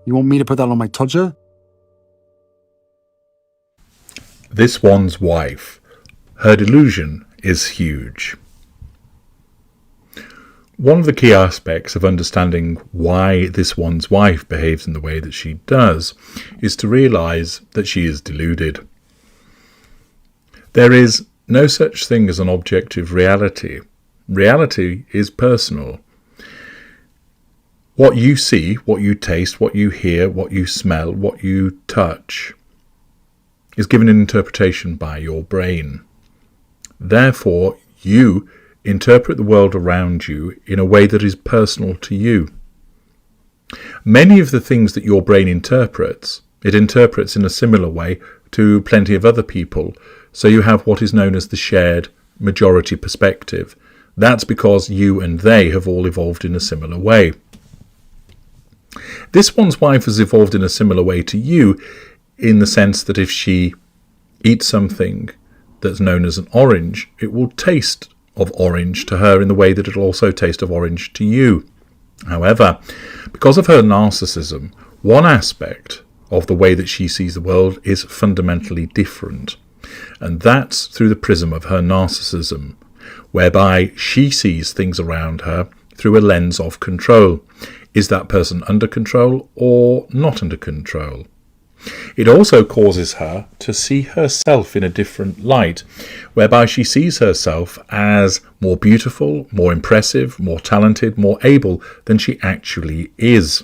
You want me to put that on my Tudor? This one's wife. Her delusion is huge. One of the key aspects of understanding why this one's wife behaves in the way that she does is to realise that she is deluded. There is no such thing as an objective reality. Reality is personal. What you see, what you taste, what you hear, what you smell, what you touch is given an interpretation by your brain. Therefore, you interpret the world around you in a way that is personal to you. Many of the things that your brain interprets, it interprets in a similar way to plenty of other people, so you have what is known as the shared majority perspective. That's because you and they have all evolved in a similar way. This one's wife has evolved in a similar way to you, in the sense that if she eats something that's known as an orange, it will taste of orange to her in the way that it'll also taste of orange to you. However, because of her narcissism, one aspect of the way that she sees the world is fundamentally different. And that's through the prism of her narcissism, whereby she sees things around her through a lens of control. Is that person under control or not under control? It also causes her to see herself in a different light, whereby she sees herself as more beautiful, more impressive, more talented, more able than she actually is.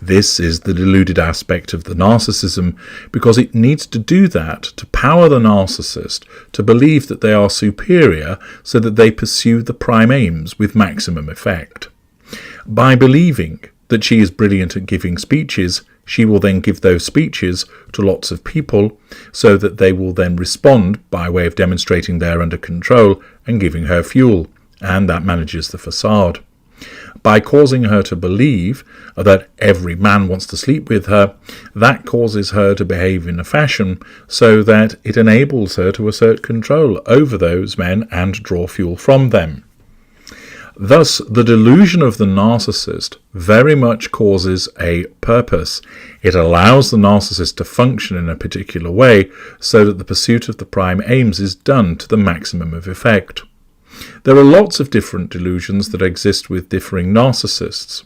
This is the deluded aspect of the narcissism, because it needs to do that to power the narcissist to believe that they are superior so that they pursue the prime aims with maximum effect. By believing that she is brilliant at giving speeches, she will then give those speeches to lots of people so that they will then respond by way of demonstrating they're under control and giving her fuel, and that manages the facade. By causing her to believe that every man wants to sleep with her, that causes her to behave in a fashion so that it enables her to assert control over those men and draw fuel from them. Thus, the delusion of the narcissist very much causes a purpose. It allows the narcissist to function in a particular way so that the pursuit of the prime aims is done to the maximum of effect. There are lots of different delusions that exist with differing narcissists.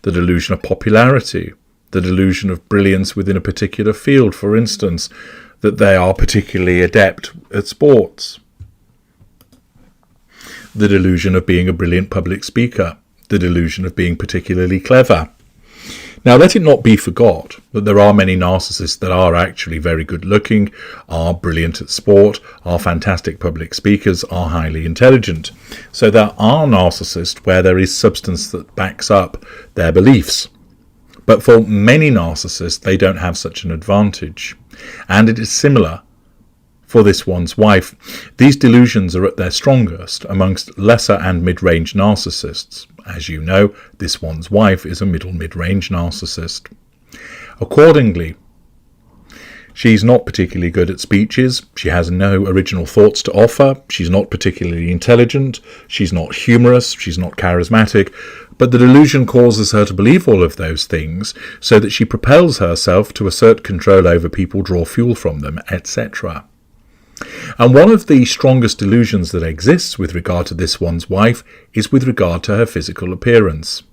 The delusion of popularity, the delusion of brilliance within a particular field, for instance, that they are particularly adept at sports. The delusion of being a brilliant public speaker, the delusion of being particularly clever. Now, let it not be forgot that there are many narcissists that are actually very good looking, are brilliant at sport, are fantastic public speakers, are highly intelligent. So there are narcissists where there is substance that backs up their beliefs. But for many narcissists, they don't have such an advantage. And it is similar for this one's wife. These delusions are at their strongest amongst lesser and mid-range narcissists. As you know, this one's wife is a mid-range narcissist. Accordingly, she's not particularly good at speeches, she has no original thoughts to offer, she's not particularly intelligent, she's not humorous, she's not charismatic, but the delusion causes her to believe all of those things so that she propels herself to assert control over people, draw fuel from them, etc. And one of the strongest delusions that exists with regard to this one's wife is with regard to her physical appearance.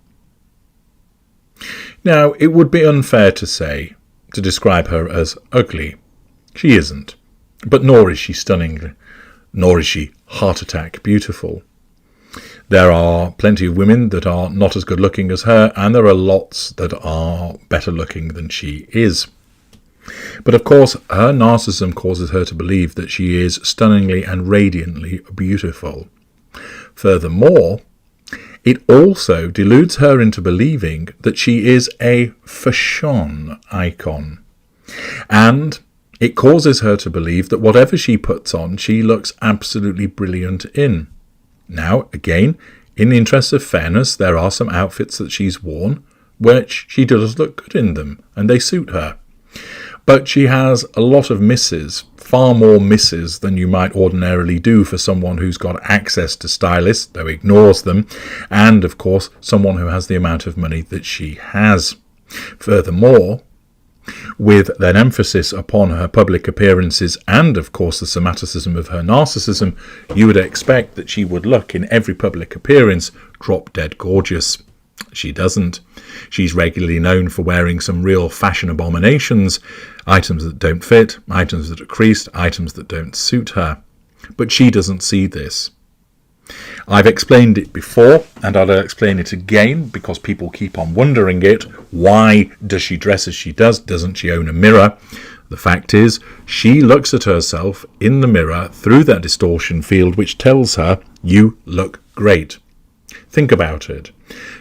Now, it would be unfair to describe her as ugly. She isn't. But nor is she stunning, nor is she heart attack beautiful. There are plenty of women that are not as good looking as her, and there are lots that are better looking than she is. But of course, her narcissism causes her to believe that she is stunningly and radiantly beautiful. Furthermore, it also deludes her into believing that she is a fashion icon. And it causes her to believe that whatever she puts on, she looks absolutely brilliant in. Now, again, in the interest of fairness, there are some outfits that she's worn which she does look good in them, and they suit her. But she has a lot of misses, far more misses than you might ordinarily do for someone who's got access to stylists, though ignores them, and of course someone who has the amount of money that she has. Furthermore, with an emphasis upon her public appearances and, of course, the somaticism of her narcissism, you would expect that she would look, in every public appearance, drop-dead gorgeous. She doesn't. She's regularly known for wearing some real fashion abominations, items that don't fit, items that are creased, items that don't suit her. But she doesn't see this. I've explained it before, and I'll explain it again, because people keep on wondering it. Why does she dress as she does? Doesn't she own a mirror? The fact is, she looks at herself in the mirror through that distortion field which tells her, you look great. Think about it.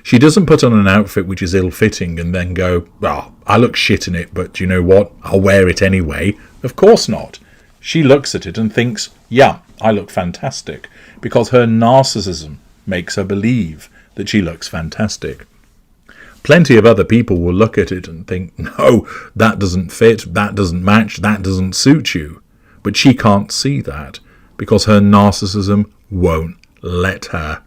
She doesn't put on an outfit which is ill-fitting and then go, well, I look shit in it, but you know what? I'll wear it anyway. Of course not. She looks at it and thinks, yeah, I look fantastic, because her narcissism makes her believe that she looks fantastic. Plenty of other people will look at it and think, no, that doesn't fit, that doesn't match, that doesn't suit you. But she can't see that, because her narcissism won't let her.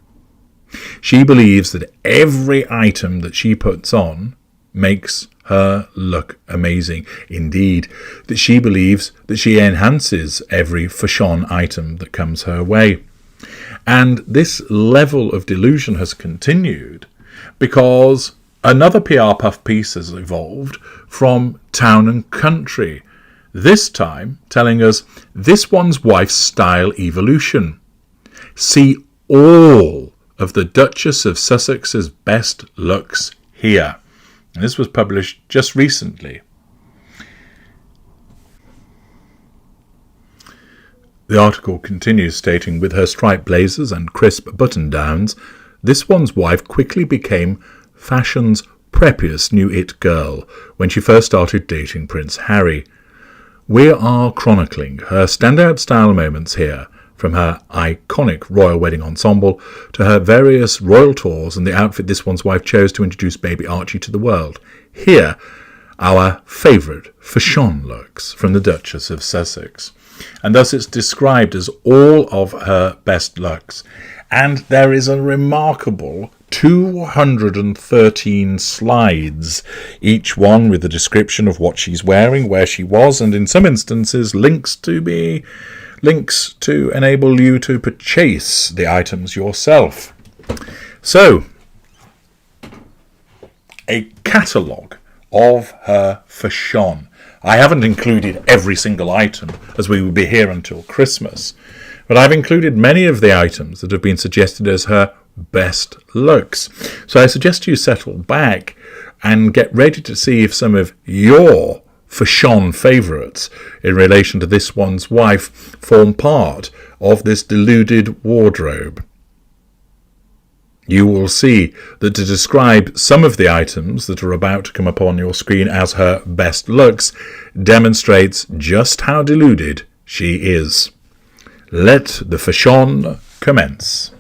She believes that every item that she puts on makes her look amazing. Indeed, that she believes that she enhances every fashion item that comes her way. And this level of delusion has continued because another PR puff piece has evolved from Town and Country, this time telling us this one's wife's style evolution. See all of the Duchess of Sussex's best looks here. And this was published just recently. The article continues stating, with her striped blazers and crisp button-downs, this one's wife quickly became fashion's preppiest new it girl when she first started dating Prince Harry. We are chronicling her standout style moments here, from her iconic royal wedding ensemble to her various royal tours and the outfit this one's wife chose to introduce baby Archie to the world. Here, our favourite fashion looks from the Duchess of Sussex. And thus it's described as all of her best looks. And there is a remarkable 213 slides, each one with a description of what she's wearing, where she was, and in some instances links to enable you to purchase the items yourself. So, a catalogue of her fashion. I haven't included every single item, as we will be here until Christmas, but I've included many of the items that have been suggested as her best looks. So I suggest you settle back and get ready to see if some of your fashion favourites in relation to this one's wife form part of this deluded wardrobe. You will see that to describe some of the items that are about to come up on your screen as her best looks demonstrates just how deluded she is. Let the fashion commence.